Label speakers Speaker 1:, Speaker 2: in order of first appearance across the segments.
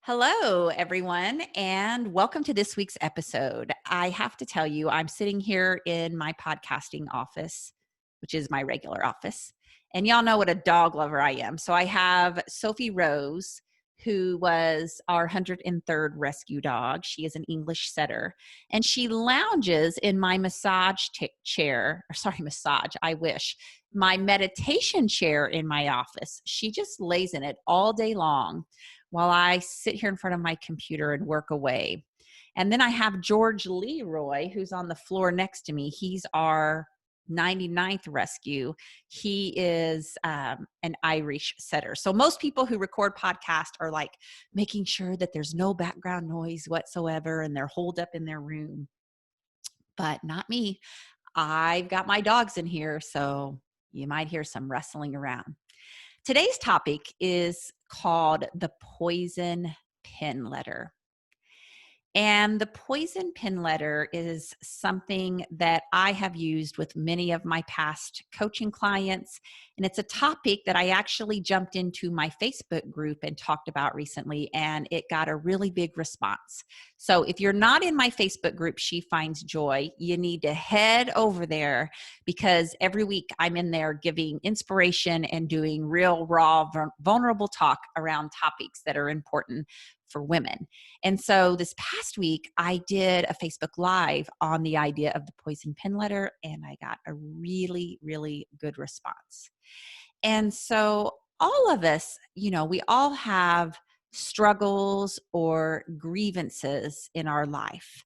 Speaker 1: Hello, everyone, and welcome to this week's episode. I have to tell you, I'm sitting here in my podcasting office, which is my regular office. And y'all know what a dog lover I am. So I have Sophie Rose, who was our 103rd rescue dog. She is an English setter, and she lounges in my I wish, my meditation chair in my office. She just lays in it all day long while I sit here in front of my computer and work away. And then I have George Leroy, who's on the floor next to me. He's our 99th rescue. He is an Irish setter. So most people who record podcasts are like making sure that there's no background noise whatsoever and they're holed up in their room. But not me. I've got my dogs in here, so you might hear some rustling around. Today's topic is called the poison pen letter. And the poison pen letter is something that I have used with many of my past coaching clients. And it's a topic that I actually jumped into my Facebook group and talked about recently, and it got a really big response. So if you're not in my Facebook group, She Finds Joy, you need to head over there because every week I'm in there giving inspiration and doing real, raw, vulnerable talk around topics that are important for women. And so this past week, I did a Facebook Live on the idea of the poison pen letter, and I got a really, really good response. And so all of us, we all have struggles or grievances in our life.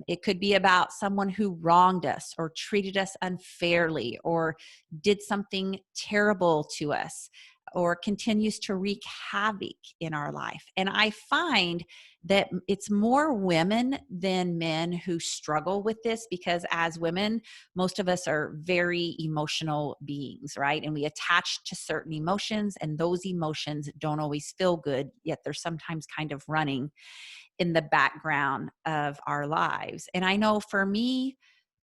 Speaker 1: It could be about someone who wronged us or treated us unfairly or did something terrible to us or continues to wreak havoc in our life. And I find that it's more women than men who struggle with this because as women, most of us are very emotional beings, right? And we attach to certain emotions, and those emotions don't always feel good, yet they're sometimes kind of running in the background of our lives. And I know for me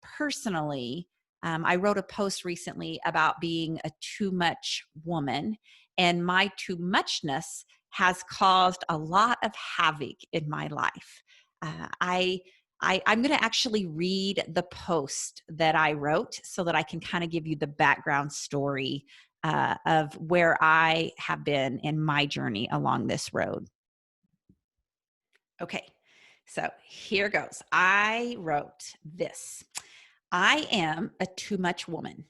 Speaker 1: personally, I wrote a post recently about being a too much woman, and my too muchness has caused a lot of havoc in my life. I'm going to actually read the post that I wrote so that I can kind of give you the background story of where I have been in my journey along this road. Okay, so here goes. I wrote this. I am a too much woman.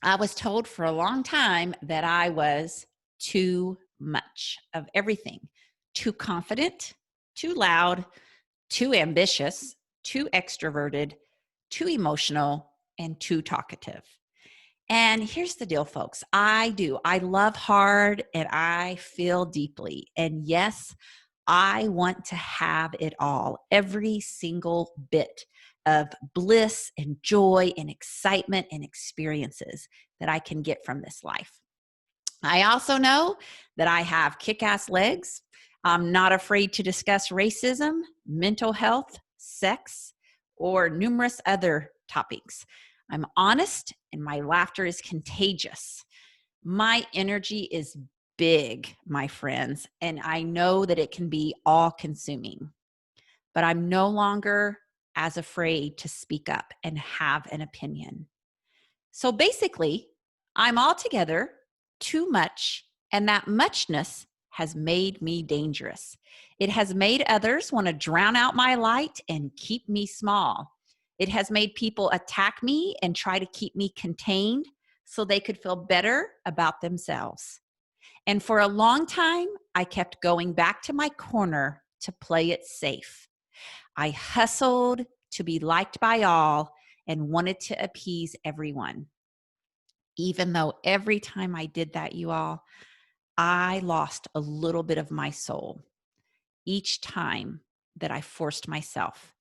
Speaker 1: I was told for a long time that I was too much of everything. Too confident, too loud, too ambitious, too extroverted, too emotional, and too talkative. And here's the deal, folks. I love hard and I feel deeply. And yes, I want to have it all, every single bit of bliss and joy and excitement and experiences that I can get from this life. I also know that I have kick-ass legs. I'm not afraid to discuss racism, mental health, sex, or numerous other topics. I'm honest and my laughter is contagious. My energy is big, my friends, and I know that it can be all consuming, but I'm no longer as afraid to speak up and have an opinion. So basically, I'm altogether too much, and that muchness has made me dangerous. It has made others want to drown out my light and keep me small. It has made people attack me and try to keep me contained so they could feel better about themselves. And for a long time, I kept going back to my corner to play it safe. I hustled to be liked by all and wanted to appease everyone. Even though every time I did that, you all, I lost a little bit of my soul each time that I forced myself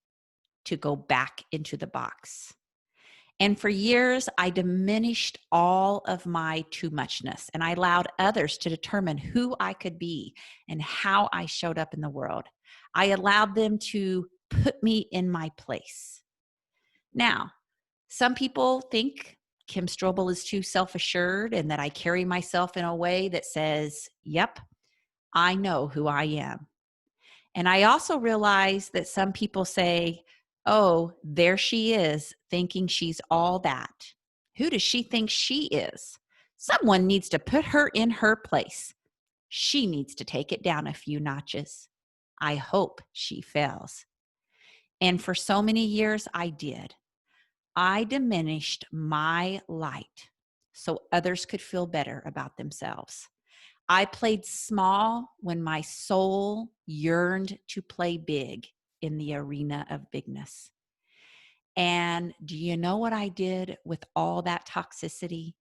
Speaker 1: to go back into the box. And for years, I diminished all of my too muchness and I allowed others to determine who I could be and how I showed up in the world. I allowed them to put me in my place. Now, some people think Kim Strobel is too self-assured and that I carry myself in a way that says, yep, I know who I am. And I also realized that some people say, oh, there she is, thinking she's all that. Who does she think she is? Someone needs to put her in her place. She needs to take it down a few notches. I hope she fails. And for so many years, I did. I diminished my light so others could feel better about themselves. I played small when my soul yearned to play big in the arena of bigness. And do you know what I did with all that toxicity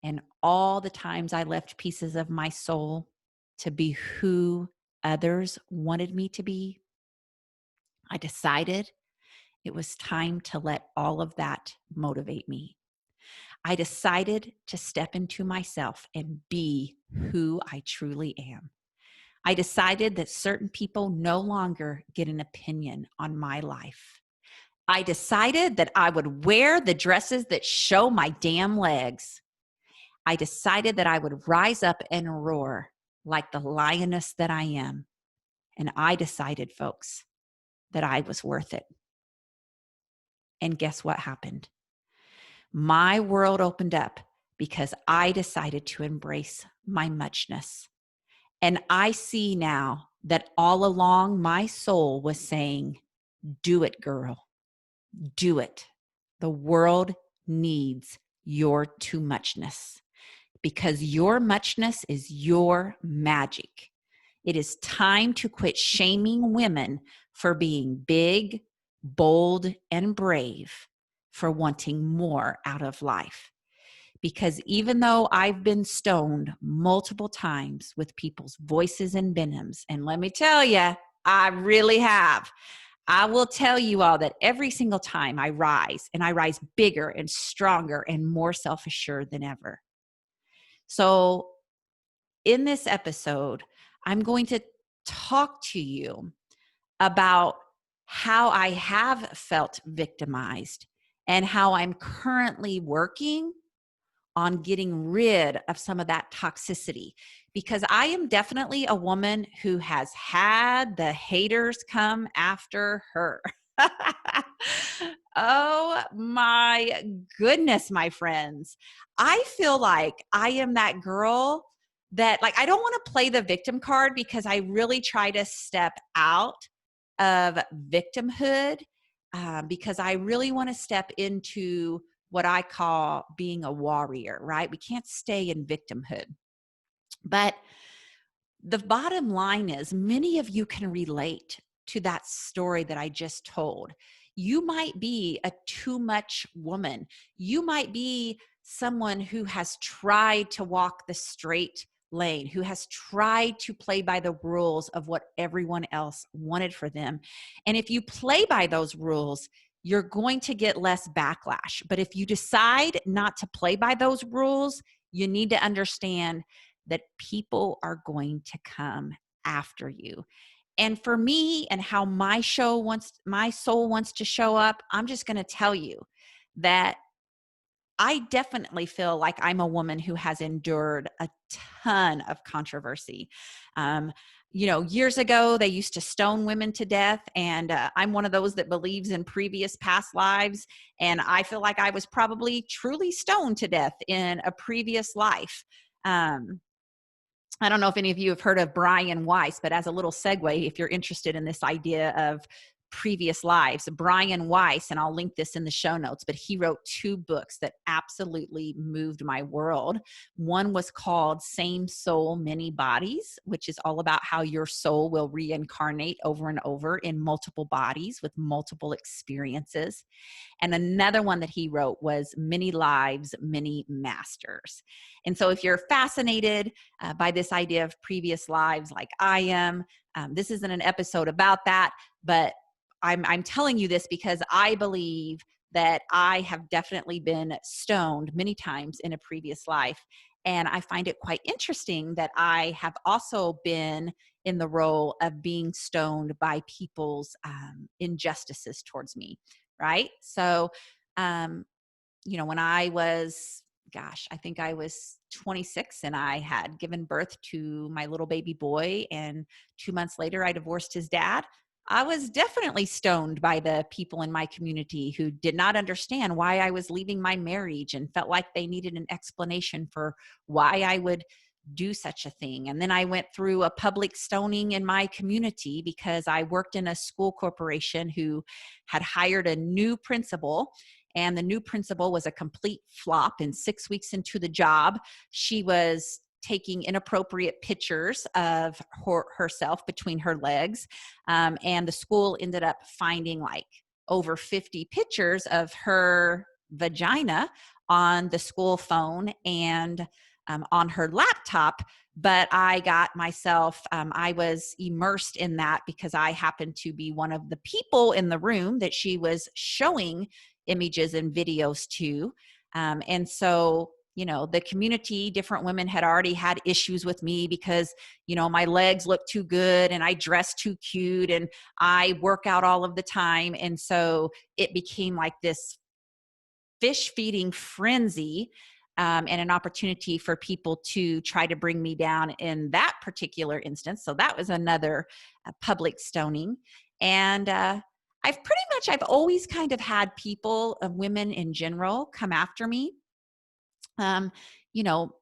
Speaker 1: and all the times I left pieces of my soul to be who others wanted me to be? I decided it was time to let all of that motivate me. I decided to step into myself and be who I truly am. I decided that certain people no longer get an opinion on my life. I decided that I would wear the dresses that show my damn legs. I decided that I would rise up and roar like the lioness that I am. And I decided, folks, that I was worth it. And guess what happened? My world opened up because I decided to embrace my muchness. And I see now that all along my soul was saying, do it, girl. Do it. The world needs your too muchness because your muchness is your magic. It is time to quit shaming women for being big, bold, and brave, for wanting more out of life. Because even though I've been stoned multiple times with people's voices and venoms, and let me tell you, I really have. I will tell you all that every single time I rise, and I rise bigger and stronger and more self-assured than ever. So in this episode, I'm going to talk to you about how I have felt victimized and how I'm currently working on getting rid of some of that toxicity, because I am definitely a woman who has had the haters come after her. Oh my goodness, my friends. I feel like I am that girl that, like, I don't want to play the victim card because I really try to step out of victimhood, because I really want to step into what I call being a warrior, right? We can't stay in victimhood. But the bottom line is, many of you can relate to that story that I just told. You might be a too much woman. You might be someone who has tried to walk the straight lane, who has tried to play by the rules of what everyone else wanted for them. And if you play by those rules, you're going to get less backlash. But if you decide not to play by those rules, you need to understand that people are going to come after you. And for me, and how my soul wants to show up, I'm just going to tell you that I definitely feel like I'm a woman who has endured a ton of controversy. Um, years ago, they used to stone women to death. And I'm one of those that believes in previous past lives. And I feel like I was probably truly stoned to death in a previous life. I don't know if any of you have heard of Brian Weiss, but as a little segue, if you're interested in this idea of previous lives, Brian Weiss, and I'll link this in the show notes, but he wrote 2 books that absolutely moved my world. One was called Same Soul, Many Bodies, which is all about how your soul will reincarnate over and over in multiple bodies with multiple experiences. And another one that he wrote was Many Lives, Many Masters. And so if you're fascinated by this idea of previous lives like I am, this isn't an episode about that, but I'm telling you this because I believe that I have definitely been stoned many times in a previous life. And I find it quite interesting that I have also been in the role of being stoned by people's injustices towards me, right? So, when I was gosh, I think I was 26 and I had given birth to my little baby boy. And 2 months later, I divorced his dad. I was definitely stoned by the people in my community who did not understand why I was leaving my marriage and felt like they needed an explanation for why I would do such a thing. And then I went through a public stoning in my community because I worked in a school corporation who had hired a new principal, and the new principal was a complete flop. And 6 weeks into the job, she was taking inappropriate pictures of herself between her legs. And the school ended up finding like over 50 pictures of her vagina on the school phone and on her laptop. But I got myself, I was immersed in that because I happened to be one of the people in the room that she was showing images and videos to. And so, the community, different women had already had issues with me because, my legs look too good and I dress too cute and I work out all of the time. And so it became like this fish feeding frenzy, and an opportunity for people to try to bring me down in that particular instance. So that was another public stoning. And I've always kind of had people, women in general, come after me. Um, you know,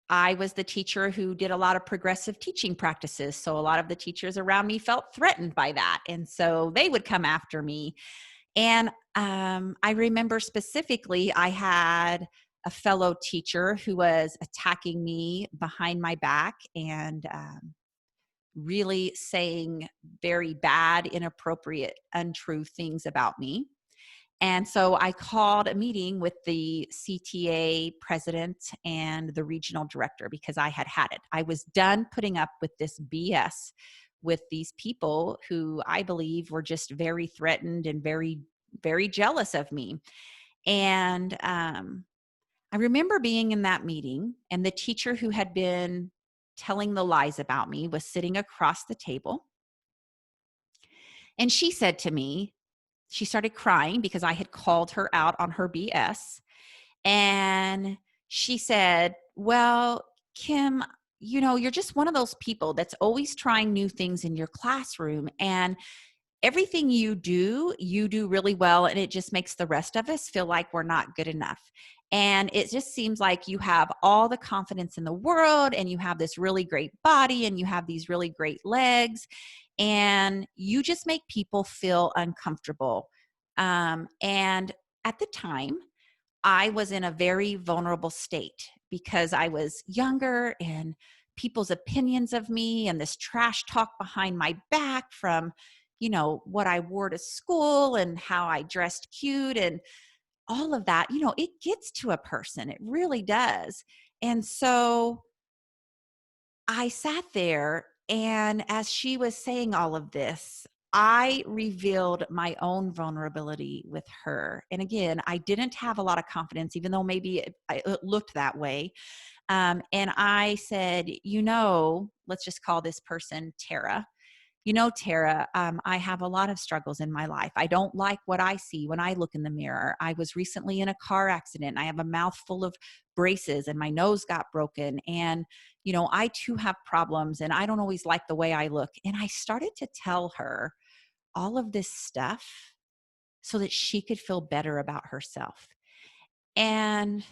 Speaker 1: I was the teacher who did a lot of progressive teaching practices. So a lot of the teachers around me felt threatened by that. And so they would come after me. And I remember specifically, I had a fellow teacher who was attacking me behind my back and really saying very bad, inappropriate, untrue things about me. And so I called a meeting with the CTA president and the regional director because I had had it. I was done putting up with this BS with these people who I believe were just very threatened and very, very jealous of me. And I remember being in that meeting, and the teacher who had been telling the lies about me was sitting across the table. And she said to me, she started crying because I had called her out on her BS. And she said, "Well, Kim, you're just one of those people that's always trying new things in your classroom. And everything you do really well. And it just makes the rest of us feel like we're not good enough. And it just seems like you have all the confidence in the world and you have this really great body and you have these really great legs and you just make people feel uncomfortable." And at the time, I was in a very vulnerable state because I was younger and people's opinions of me and this trash talk behind my back from, what I wore to school and how I dressed cute and all of that, it gets to a person. It really does. And so I sat there, and as she was saying all of this, I revealed my own vulnerability with her. And again, I didn't have a lot of confidence, even though maybe it looked that way. And I said, let's just call this person Tara. Tara, I have a lot of struggles in my life. I don't like what I see when I look in the mirror. I was recently in a car accident. I have a mouth full of braces and my nose got broken. And, I too have problems and I don't always like the way I look. And I started to tell her all of this stuff so that she could feel better about herself. And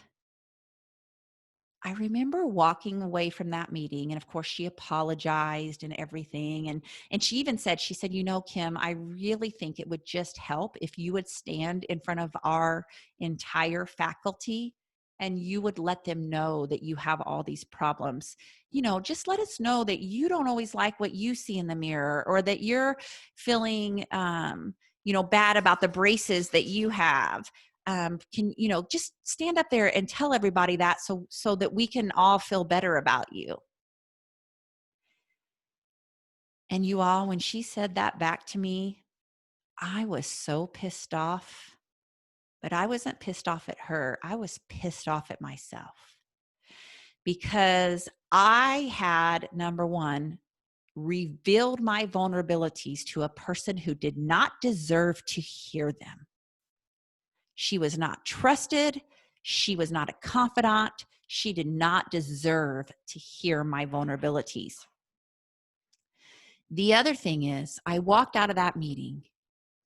Speaker 1: I remember walking away from that meeting, and of course she apologized and everything. And she even said, Kim, I really think it would just help if you would stand in front of our entire faculty and you would let them know that you have all these problems. Just let us know that you don't always like what you see in the mirror or that you're feeling, bad about the braces that you have. Can just stand up there and tell everybody that so that we can all feel better about you. And you all, when she said that back to me, I was so pissed off, but I wasn't pissed off at her. I was pissed off at myself because I had, number one, revealed my vulnerabilities to a person who did not deserve to hear them. She was not trusted. She was not a confidant. She did not deserve to hear my vulnerabilities. The other thing is, I walked out of that meeting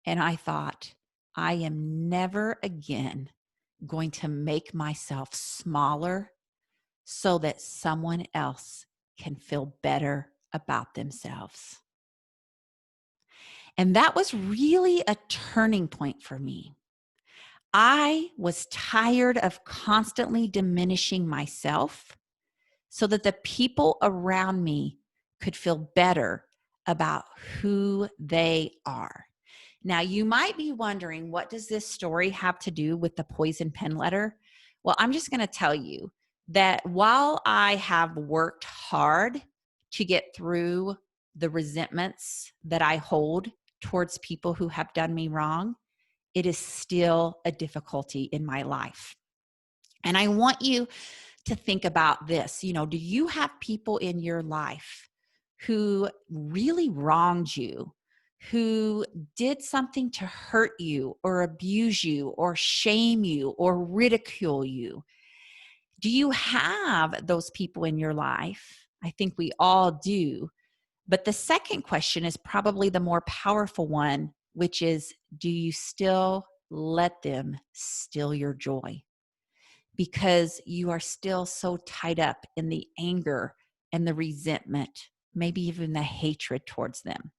Speaker 1: and I thought, I am never again going to make myself smaller so that someone else can feel better about themselves. And that was really a turning point for me. I was tired of constantly diminishing myself so that the people around me could feel better about who they are. Now, you might be wondering, what does this story have to do with the poison pen letter? Well, I'm just going to tell you that while I have worked hard to get through the resentments that I hold towards people who have done me wrong, it is still a difficulty in my life. And I want you to think about this. Do you have people in your life who really wronged you, who did something to hurt you or abuse you or shame you or ridicule you? Do you have those people in your life? I think we all do. But the second question is probably the more powerful one, which is, do you still let them steal your joy? Because you are still so tied up in the anger and the resentment, maybe even the hatred towards them.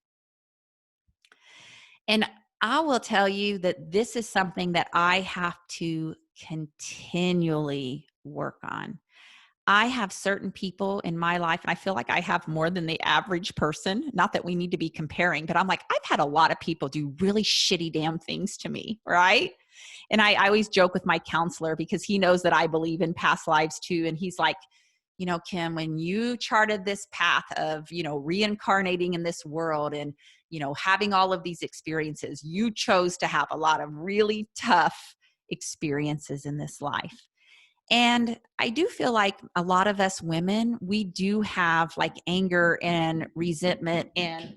Speaker 1: And I will tell you that this is something that I have to continually work on. I have certain people in my life, and I feel like I have more than the average person. Not that we need to be comparing, but I'm like, I've had a lot of people do really shitty damn things to me, right? And I always joke with my counselor because he knows that I believe in past lives too. And he's like, Kim, when you charted this path of, reincarnating in this world and, having all of these experiences, you chose to have a lot of really tough experiences in this life. And I do feel like a lot of us women, we do have like anger and resentment and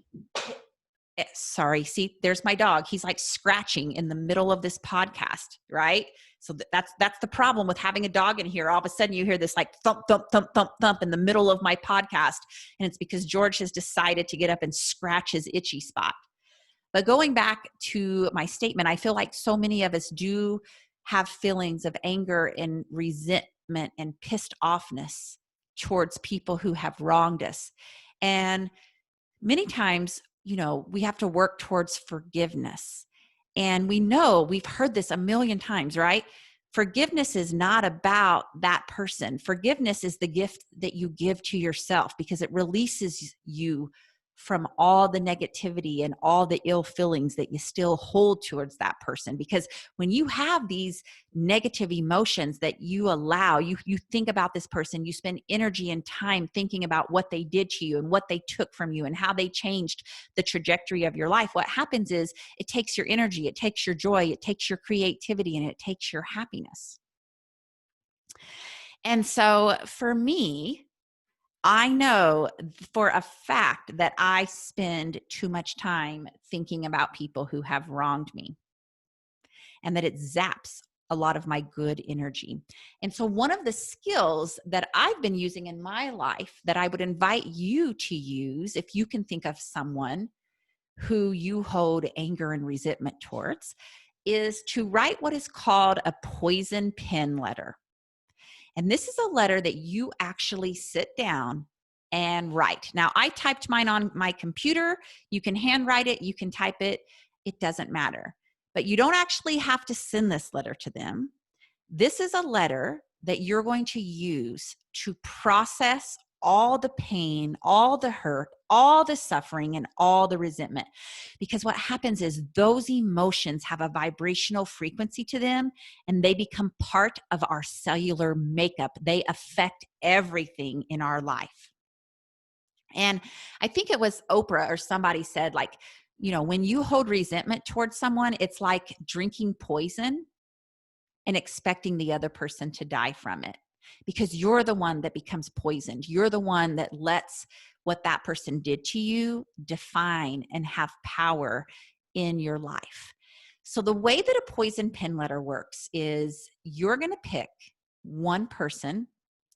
Speaker 1: sorry, see, there's my dog. He's like scratching in the middle of this podcast, right? So that's the problem with having a dog in here. All of a sudden you hear this like thump, thump, thump, thump, thump in the middle of my podcast. And it's because George has decided to get up and scratch his itchy spot. But going back to my statement, I feel like so many of us do have feelings of anger and resentment and pissed offness towards people who have wronged us. And many times, we have to work towards forgiveness. And we know, we've heard this a million times, right? Forgiveness is not about that person. Forgiveness is the gift that you give to yourself because it releases you from all the negativity and all the ill feelings that you still hold towards that person. Because when you have these negative emotions that you allow, you think about this person, you spend energy and time thinking about what they did to you and what they took from you and how they changed the trajectory of your life. What happens is it takes your energy, it takes your joy, it takes your creativity, and it takes your happiness. And so for me, I know for a fact that I spend too much time thinking about people who have wronged me and that it zaps a lot of my good energy. And so one of the skills that I've been using in my life that I would invite you to use, if you can think of someone who you hold anger and resentment towards, is to write what is called a poison pen letter. And this is a letter that you actually sit down and write. Now, I typed mine on my computer. You can handwrite it, you can type it. It doesn't matter. But you don't actually have to send this letter to them. This is a letter that you're going to use to process all the pain, all the hurt, all the suffering, and all the resentment. Because what happens is those emotions have a vibrational frequency to them, and they become part of our cellular makeup. They affect everything in our life. And I think it was Oprah or somebody said, like, when you hold resentment towards someone, it's like drinking poison and expecting the other person to die from it, because you're the one that becomes poisoned. You're the one that lets what that person did to you define and have power in your life. So the way that a poison pen letter works is you're going to pick one person.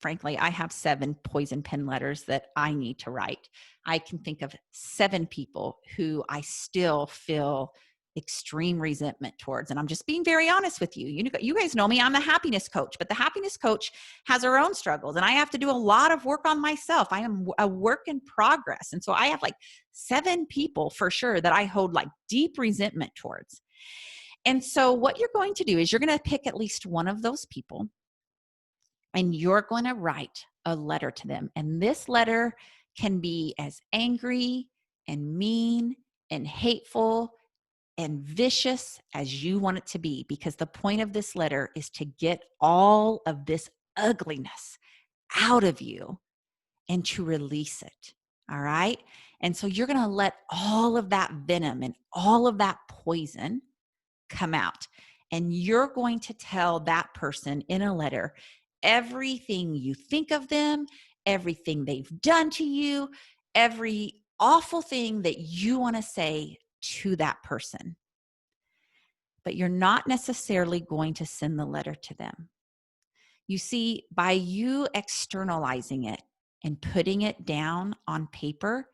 Speaker 1: Frankly, I have 7 poison pen letters that I need to write. I can think of 7 people who I still feel extreme resentment towards. And I'm just being very honest with you. You guys know me. I'm a happiness coach, but the happiness coach has her own struggles, and I have to do a lot of work on myself. I am a work in progress. And so I have like 7 people for sure that I hold like deep resentment towards. And so what you're going to do is you're going to pick at least one of those people, and you're going to write a letter to them. And this letter can be as angry and mean and hateful and vicious as you want it to be, because the point of this letter is to get all of this ugliness out of you and to release it. All right. And so you're going to let all of that venom and all of that poison come out. And you're going to tell that person in a letter everything you think of them, everything they've done to you, every awful thing that you want to say to that person. But you're not necessarily going to send the letter to them. You see, by you externalizing it and putting it down on paper,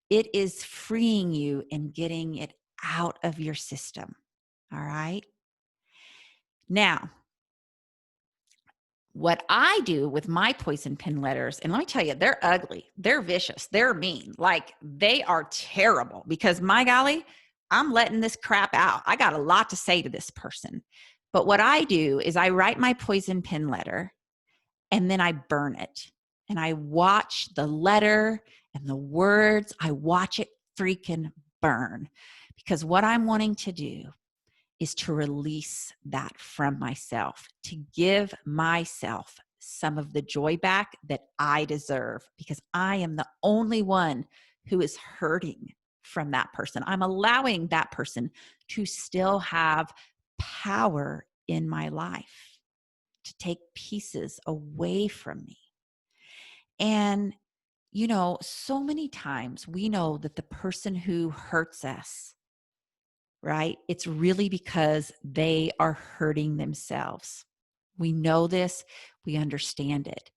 Speaker 1: it is freeing you and getting it out of your system. All right. Now, what I do with my poison pen letters, and let me tell you, they're ugly, they're vicious, they're mean, like they are terrible, because my golly, I'm letting this crap out. I got a lot to say to this person. But what I do is I write my poison pen letter and then I burn it. And I watch the letter and the words, I watch it freaking burn. Because what I'm wanting to do is to release that from myself, to give myself some of the joy back that I deserve, because I am the only one who is hurting from that person. I'm allowing that person to still have power in my life, to take pieces away from me. And, so many times we know that the person who hurts us, right? It's really because they are hurting themselves. We know this, we understand it.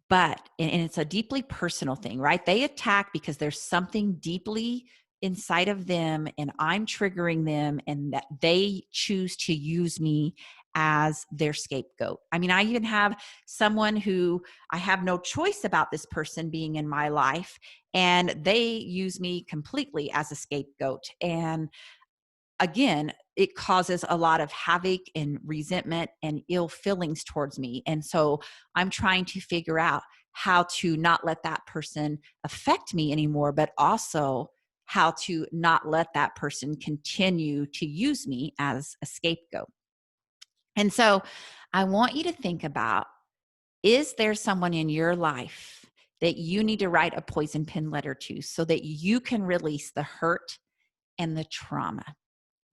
Speaker 1: But, and it's a deeply personal thing, right? They attack because there's something deeply inside of them, and I'm triggering them, and that they choose to use me as their scapegoat. I mean, I even have someone who I have no choice about this person being in my life, and they use me completely as a scapegoat. And again, it causes a lot of havoc and resentment and ill feelings towards me. And so I'm trying to figure out how to not let that person affect me anymore, but also how to not let that person continue to use me as a scapegoat. And so I want you to think about, is there someone in your life that you need to write a poison pen letter to so that you can release the hurt and the trauma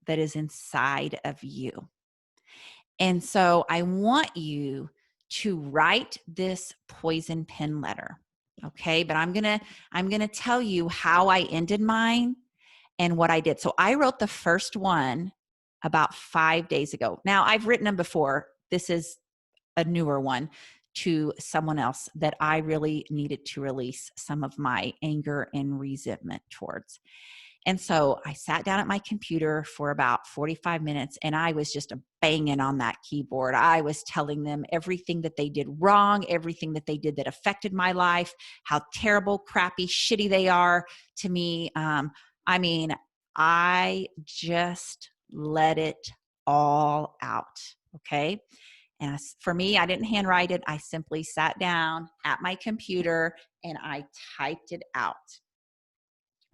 Speaker 1: that is inside of you? And so I want you to write this poison pen letter. Okay. But I'm going to tell you how I ended mine and what I did. So I wrote the first one about 5 days ago. Now I've written them before. This is a newer one to someone else that I really needed to release some of my anger and resentment towards. And so I sat down at my computer for about 45 minutes, and I was just banging on that keyboard. I was telling them everything that they did wrong, everything that they did that affected my life, how terrible, crappy, shitty they are to me. I mean, I just let it all out. Okay. And for me, I didn't handwrite it. I simply sat down at my computer and I typed it out.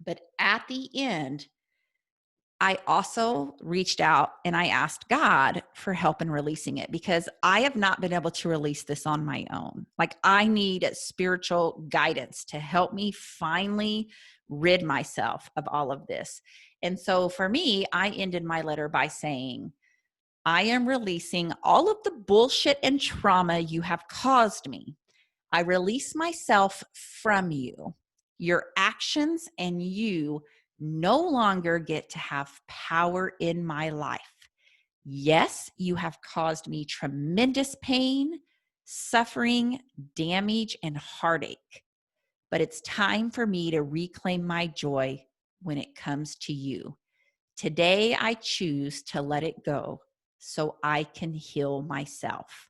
Speaker 1: But at the end, I also reached out and I asked God for help in releasing it, because I have not been able to release this on my own. Like, I need spiritual guidance to help me finally rid myself of all of this. And so for me, I ended my letter by saying, I am releasing all of the bullshit and trauma you have caused me. I release myself from you. Your actions and you no longer get to have power in my life. Yes, you have caused me tremendous pain, suffering, damage, and heartache, but it's time for me to reclaim my joy when it comes to you. Today, I choose to let it go so I can heal myself.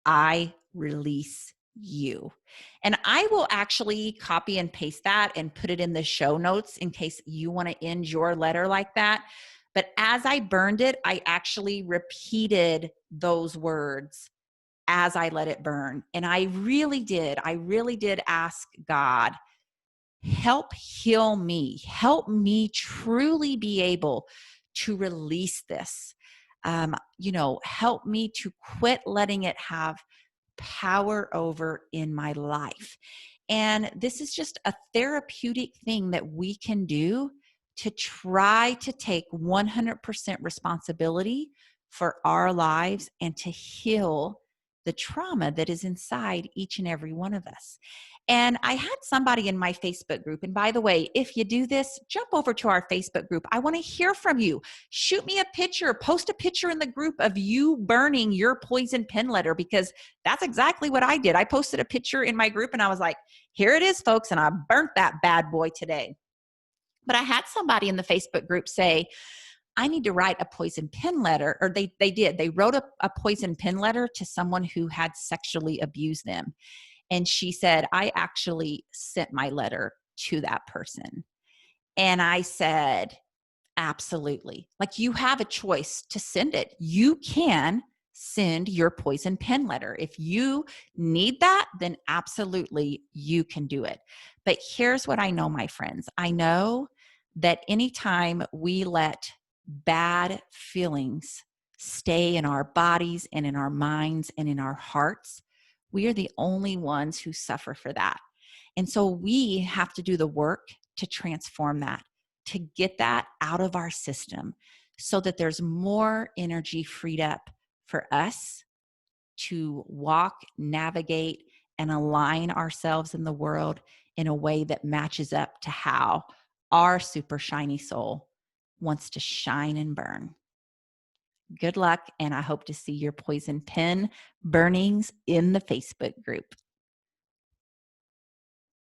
Speaker 1: I release you. And I will actually copy and paste that and put it in the show notes in case you want to end your letter like that. But as I burned it, I actually repeated those words as I let it burn. And I really did ask God, help heal me, help me truly be able to release this. Help me to quit letting it have power over in my life. And this is just a therapeutic thing that we can do to try to take 100% responsibility for our lives and to heal the trauma that is inside each and every one of us. And I had somebody in my Facebook group. And by the way, if you do this, jump over to our Facebook group. I want to hear from you. Shoot me a picture, post a picture in the group of you burning your poison pen letter, because that's exactly what I did. I posted a picture in my group and I was like, here it is, folks. And I burnt that bad boy today. But I had somebody in the Facebook group say, I need to write a poison pen letter, or they did. They wrote a poison pen letter to someone who had sexually abused them. And she said, I actually sent my letter to that person. And I said, absolutely. Like, you have a choice to send it. You can send your poison pen letter. If you need that, then absolutely you can do it. But here's what I know, my friends. I know that anytime we let bad feelings stay in our bodies and in our minds and in our hearts, we are the only ones who suffer for that. And so we have to do the work to transform that, to get that out of our system so that there's more energy freed up for us to walk, navigate, and align ourselves in the world in a way that matches up to how our super shiny soul wants to shine and burn. Good luck, and I hope to see your poison pen burnings in the Facebook group.